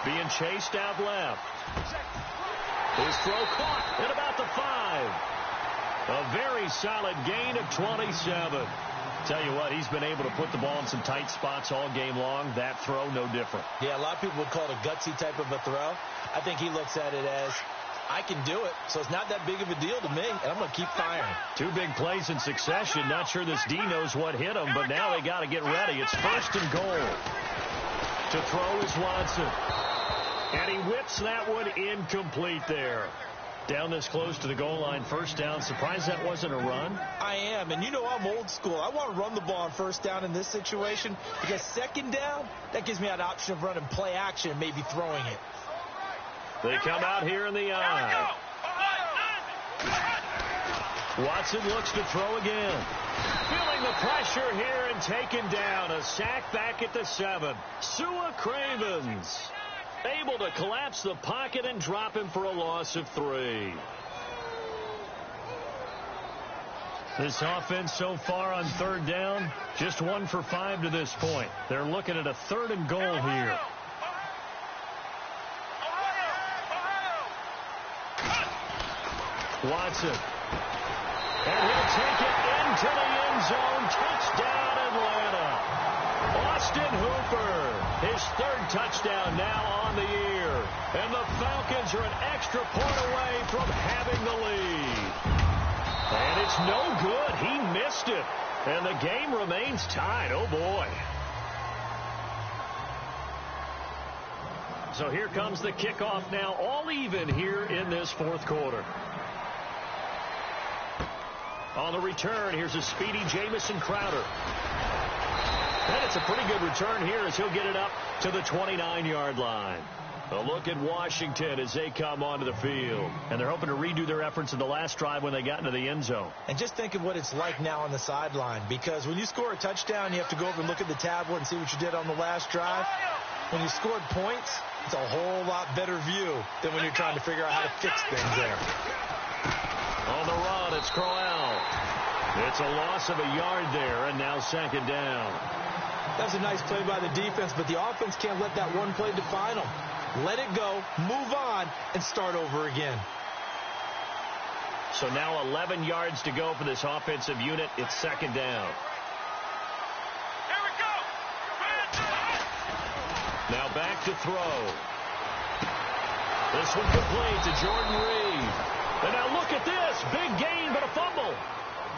Being chased out left. His throw caught at about the 5. A very solid gain of 27. Tell you what, he's been able to put the ball in some tight spots all game long. That throw, no different. Yeah, a lot of people would call it a gutsy type of a throw. I think he looks at it as, I can do it, so it's not that big of a deal to me, and I'm going to keep firing. 2 big plays in succession. Not sure this D knows what hit him, but now they got to get ready. It's first and goal. To throw is Watson. And he whips that one incomplete there. Down this close to the goal line, first down. Surprised that wasn't a run? I am, and you know I'm old school. I want to run the ball on first down in this situation because second down, that gives me an option of running play action and maybe throwing it. They come out here in the eye. Watson looks to throw again. Feeling the pressure here and taken down. A sack back at the 7. Sua Cravens able to collapse the pocket and drop him for a loss of 3. This offense so far on third down, just 1 for 5 to this point. They're looking at a 3rd and goal here. Watson. And he'll take it into the end zone. Touchdown, Atlanta. Austin Hooper, his 3rd touchdown now on the year. And the Falcons are an extra point away from having the lead. And it's no good. He missed it. And the game remains tied. Oh, boy. So here comes the kickoff now, all even here in this fourth quarter. On the return, here's a speedy Jamison Crowder. And it's a pretty good return here as he'll get it up to the 29-yard line. A look at Washington as they come onto the field. And they're hoping to redo their efforts in the last drive when they got into the end zone. And just think of what it's like now on the sideline, because when you score a touchdown, you have to go over and look at the tablet and see what you did on the last drive. When you scored points, it's a whole lot better view than when you're trying to figure out how to fix things there. On the run, it's Crowell. It's a loss of a yard there, and now second down. That was a nice play by the defense, but the offense can't let that one play define them. Let it go, move on, and start over again. So now 11 yards to go for this offensive unit. It's second down. Here we go. Now back to throw. This one complete to Jordan Reed. And now look at this. Big gain, but a fumble.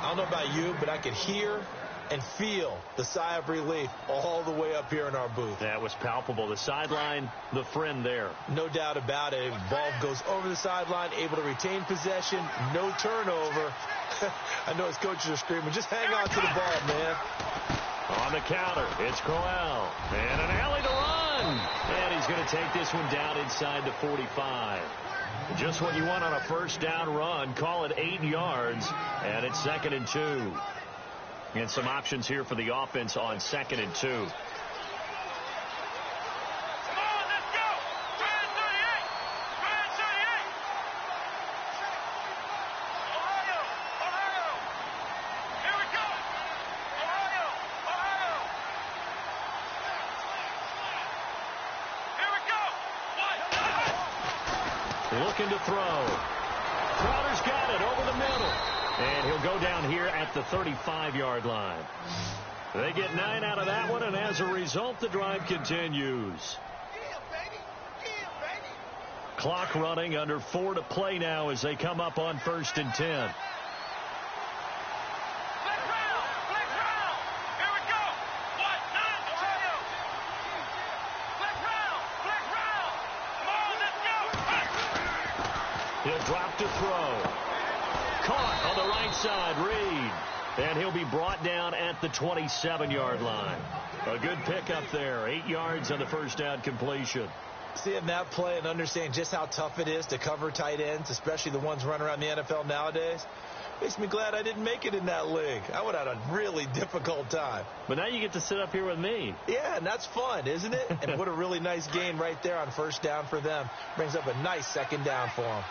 I don't know about you, but I could hear and feel the sigh of relief all the way up here in our booth. That was palpable. The sideline, the friend there. No doubt about it. Ball goes over the sideline, able to retain possession, no turnover. I know his coaches are screaming, just hang on to the ball, man. On the counter, it's Crowell. And an alley to run. And he's going to take this one down inside the 45. Just what you want on a first down run. Call it 8 yards. And it's 2nd and 2. And some options here for the offense on 2nd and 2. Come on, let's go. Try 38. Try 38. Ohio. Here we go. Ohio. Here we go. Looking to throw. Crowder's got it over the middle. And he'll go down here at the 35-yard line. They get 9 out of that one, and as a result, the drive continues. Clock running, under 4 to play now as they come up on 1st and 10. He'll drop to throw. Caught on the right side, Reed. And he'll be brought down at the 27-yard line. A good pickup there. 8 yards on the first down completion. Seeing that play and understanding just how tough it is to cover tight ends, especially the ones running around the NFL nowadays, makes me glad I didn't make it in that league. I would have had a really difficult time. But now you get to sit up here with me. Yeah, and that's fun, isn't it? And what a really nice gain right there on first down for them. Brings up a nice second down for them.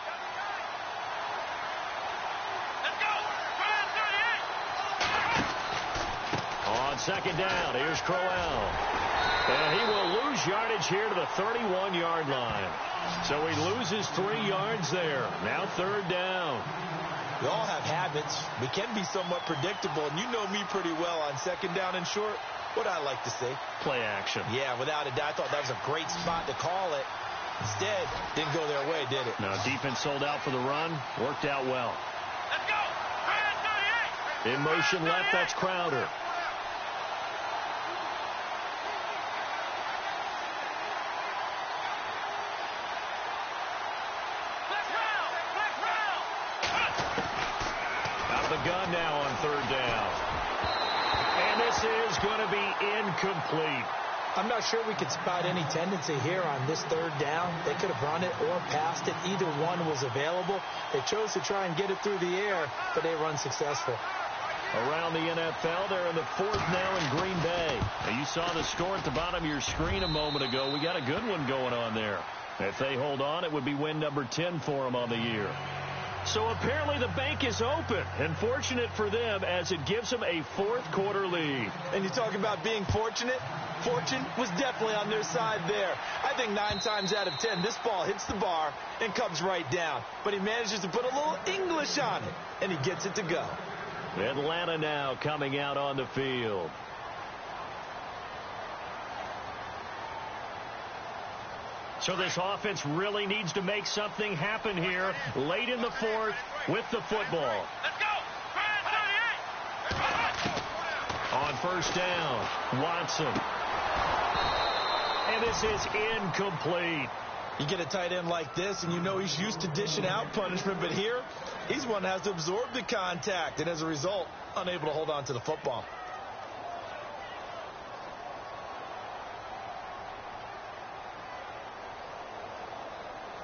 On second down, here's Crowell. And he will lose yardage here to the 31-yard line. So he loses 3 yards there. Now third down. We all have habits. We can be somewhat predictable, and you know me pretty well on second down and short. What I like to see. Play action. Yeah, without a doubt. I thought that was a great spot to call it. Instead, didn't go their way, did it? No, defense sold out for the run. Worked out well. Let's go. In motion left, that's Crowder. Out of the gun now on third down. And this is going to be incomplete. I'm not sure we could spot any tendency here on this third down. They could have run it or passed it. Either one was available. They chose to try and get it through the air, but they were unsuccessful. Around the NFL, they're in the 4th now in Green Bay. Now, you saw the score at the bottom of your screen a moment ago. We got a good one going on there. If they hold on, it would be win number 10 for them on the year. So apparently the bank is open, and fortunate for them as it gives them a 4th quarter lead. And you talk about being fortunate. Fortune was definitely on their side there. I think 9 times out of 10, this ball hits the bar and comes right down. But he manages to put a little English on it, and he gets it to go. Atlanta now coming out on the field. So this offense really needs to make something happen here late in the 4th with the football. Let's go. On first down, Watson. And this is incomplete. You get a tight end like this, and you know he's used to dishing out punishment, but here, he's one that has to absorb the contact, and as a result, unable to hold on to the football.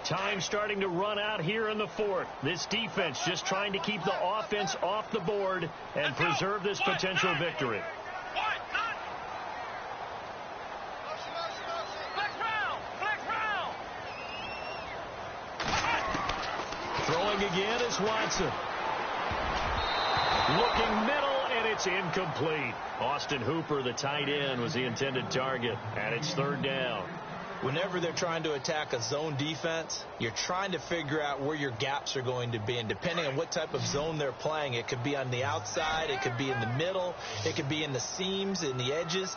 Time starting to run out here in the fourth. This defense just trying to keep the offense off the board and preserve this potential victory. Throwing again is Watson. Looking middle, and it's incomplete. Austin Hooper, the tight end, was the intended target, and it's third down. Whenever they're trying to attack a zone defense, you're trying to figure out where your gaps are going to be. And depending on what type of zone they're playing, it could be on the outside, it could be in the middle, it could be in the seams, in the edges.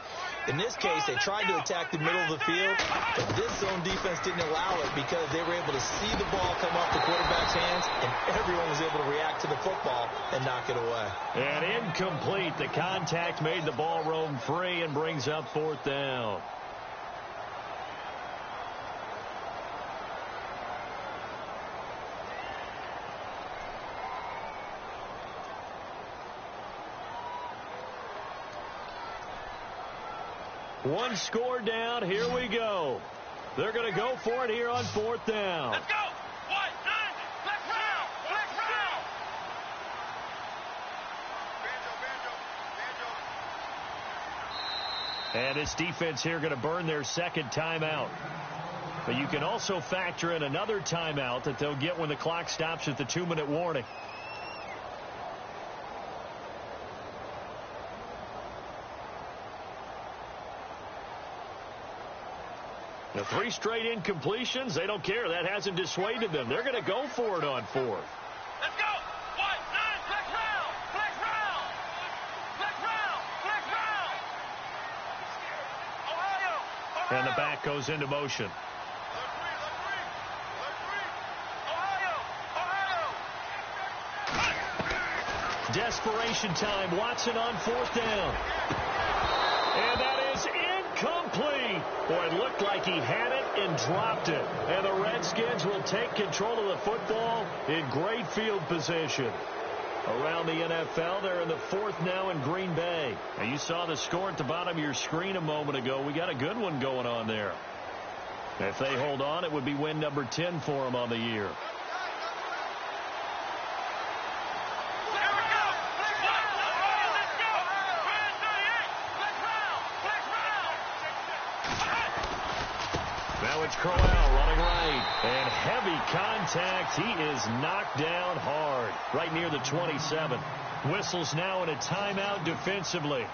In this case, they tried to attack the middle of the field, but this zone defense didn't allow it because they were able to see the ball come off the quarterback's hands, and everyone was able to react to the football and knock it away. And incomplete. The contact made the ball roam free and brings up fourth down. One score down. Here we go. They're going to go for it here on fourth down. Let's go. One, nine. Let's round. Let's round. And this defense here going to burn their second timeout. But you can also factor in another timeout that they'll get when the clock stops at the 2-minute warning. The 3 straight incompletions, they don't care. That hasn't dissuaded them. They're going to go for it on fourth. Let's go. One, nine. Let's round. Let's round. Let's round. Let's round. Ohio. Ohio. And the back goes into motion. Ohio. Ohio. Desperation time. Watson on fourth down. And that is incomplete. Boy, it looked like he had it and dropped it. And the Redskins will take control of the football in great field position. Around the NFL, they're in the fourth now in Green Bay. Now, you saw the score at the bottom of your screen a moment ago. We got a good one going on there. If they hold on, it would be win number 10 for them on the year. Now it's Crowell running right. And heavy contact. He is knocked down hard. Right near the 27. Whistles now in a timeout defensively.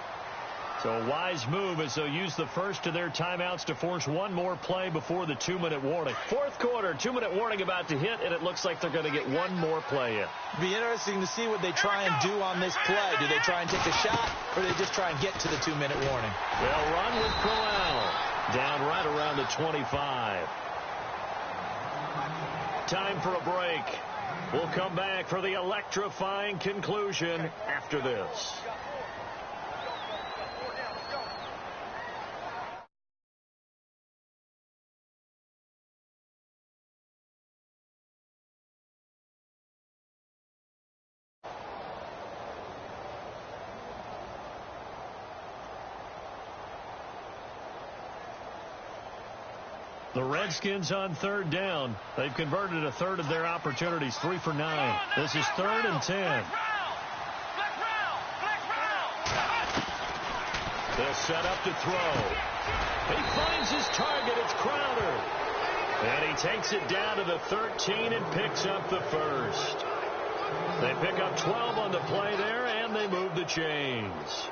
So a wise move as they'll use the first of their timeouts to force one more play before the 2-minute warning. Fourth quarter, 2-minute warning about to hit, and it looks like they're going to get one more play in. Be interesting to see what they try and do on this play. Do they try and take a shot, or do they just try and get to the 2-minute warning? They'll run with Crowell. Down right around the 25. Time for a break. We'll come back for the electrifying conclusion after this. The Redskins on third down. They've converted a third of their opportunities, 3 for 9. This is 3rd and 10. They'll set up to throw. He finds his target. It's Crowder. And he takes it down to the 13 and picks up the first. They pick up 12 on the play there, and they move the chains.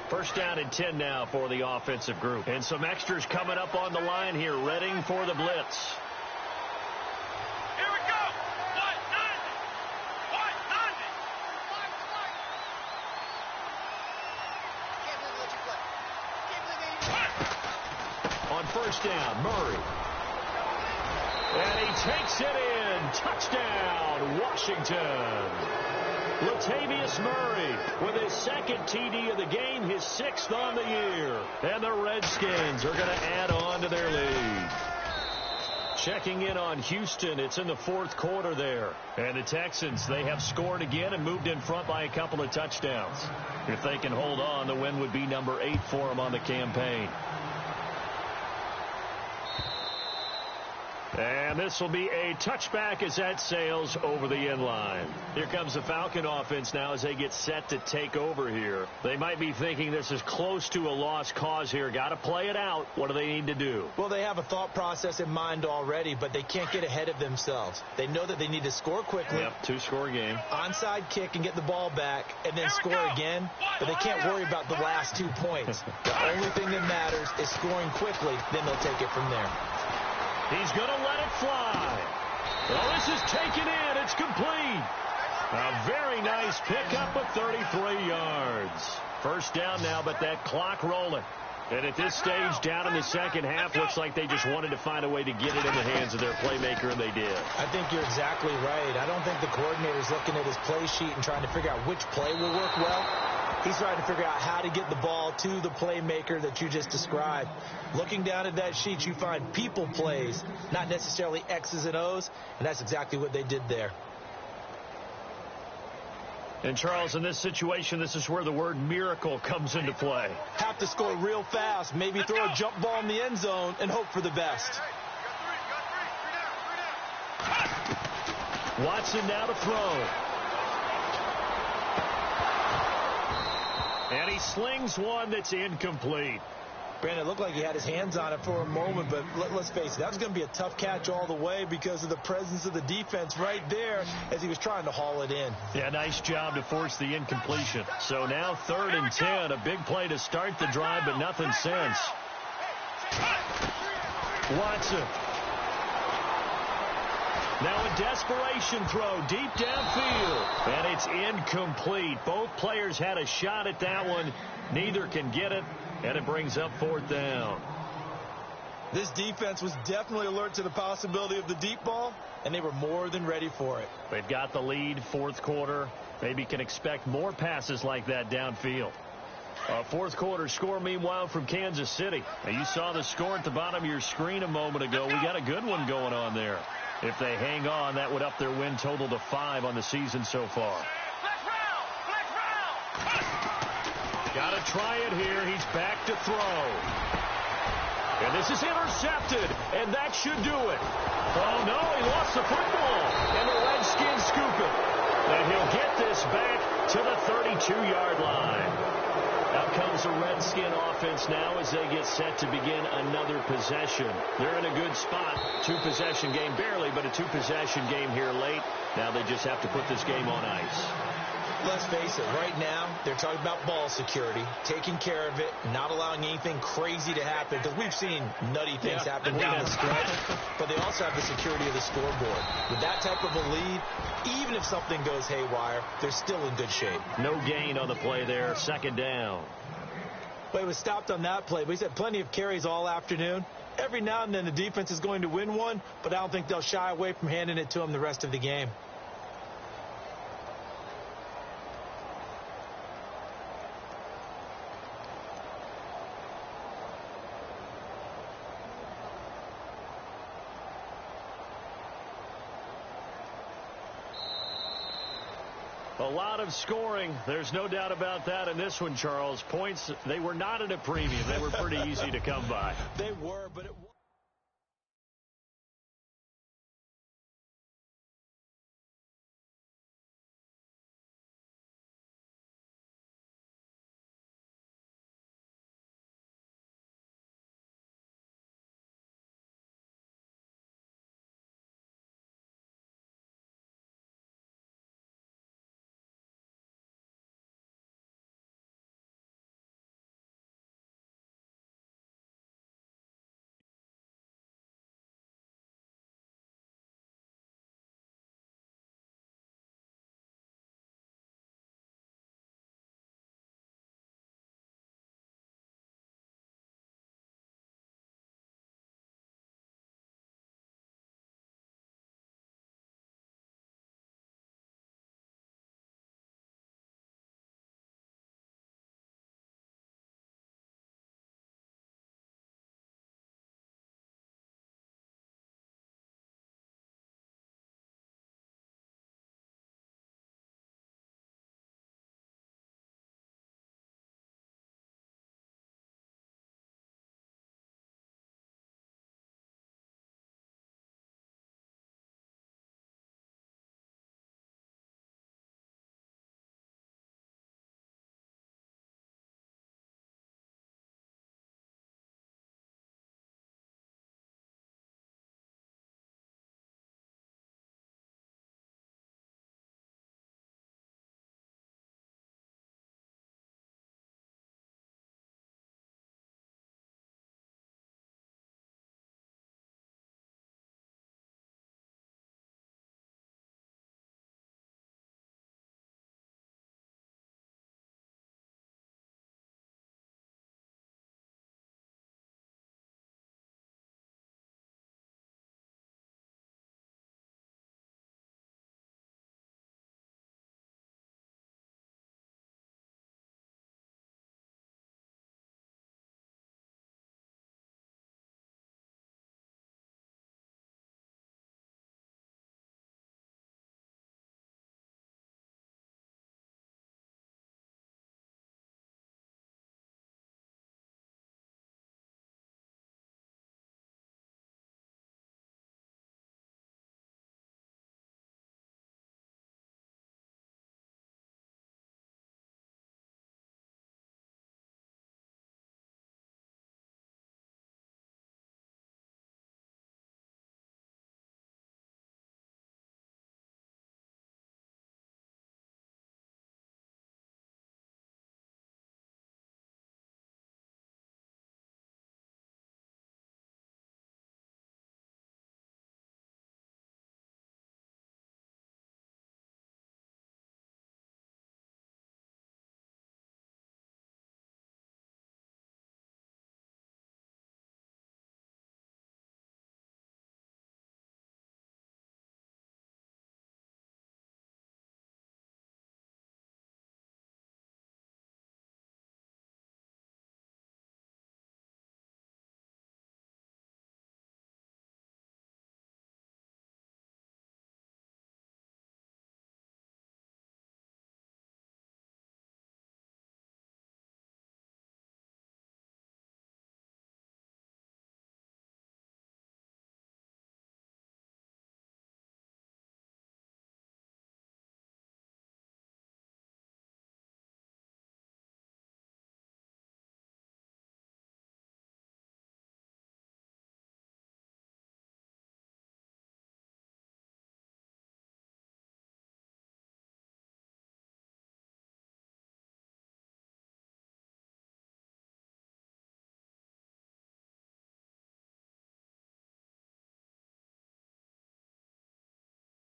First down and 10 now for the offensive group. And some extras coming up on the line here, readying for the blitz. Here we go. 190. 190. On first down, Murray. And he takes it in. Touchdown, Washington. Latavius Murray with his second TD of the game, his 6th on the year. And the Redskins are going to add on to their lead. Checking in on Houston, it's in the 4th quarter there. And the Texans, they have scored again and moved in front by a couple of touchdowns. If they can hold on, the win would be number 8 for them on the campaign. And this will be a touchback as that sails over the end line. Here comes the Falcon offense now as they get set to take over here. They might be thinking this is close to a lost cause here. Got to play it out. What do they need to do? Well, they have a thought process in mind already, but they can't get ahead of themselves. They know that they need to score quickly. Yep, 2-score game. Onside kick and get the ball back and then score again, but they can't worry about the last 2 points. The only thing that matters is scoring quickly, then they'll take it from there. He's going to let it fly. Well, this is taken in. It's complete. A very nice pickup of 33 yards. First down now, but that clock rolling. And at this stage, down in the second half, looks like they just wanted to find a way to get it in the hands of their playmaker, and they did. I think you're exactly right. I don't think the coordinator's looking at his play sheet and trying to figure out which play will work well. He's trying to figure out how to get the ball to the playmaker that you just described. Looking down at that sheet, you find people plays, not necessarily X's and O's, and that's exactly what they did there. And, Charles, in this situation, this is where the word miracle comes into play. Have to score real fast, maybe throw a jump ball in the end zone and hope for the best. Watson now to throw. And he slings one that's incomplete. Brandon, it looked like he had his hands on it for a moment, but let's face it, that was going to be a tough catch all the way because of the presence of the defense right there as he was trying to haul it in. Yeah, nice job to force the incompletion. So now 3rd and 10, a big play to start the drive, but nothing since. Watson. Now a desperation throw deep downfield, and it's incomplete. Both players had a shot at that one. Neither can get it, and it brings up 4th down. This defense was definitely alert to the possibility of the deep ball, and they were more than ready for it. They've got the lead, 4th quarter. Maybe can expect more passes like that downfield. A 4th quarter score, meanwhile, from Kansas City. Now, you saw the score at the bottom of your screen a moment ago. We got a good one going on there. If they hang on, that would up their win total to 5 on the season so far. Got to try it here. He's back to throw. And this is intercepted, and that should do it. Oh, no, he lost the football. And the Redskins scoop it. And he'll get this back to the 32-yard line. Out comes the Redskin offense now as they get set to begin another possession. They're in a good spot. 2-possession game, barely, but a 2-possession game here late. Now they just have to put this game on ice. Let's face it, right now, they're talking about ball security, taking care of it, not allowing anything crazy to happen, because we've seen nutty things happen down the stretch, but they also have the security of the scoreboard. With that type of a lead, even if something goes haywire, they're still in good shape. No gain on the play there, 2nd down. Well, he was stopped on that play, but he's had plenty of carries all afternoon. Every now and then the defense is going to win one, but I don't think they'll shy away from handing it to him the rest of the game. A lot of scoring. There's no doubt about that in this one, Charles. Points, they were not at a premium. They were pretty easy to come by. They were, but it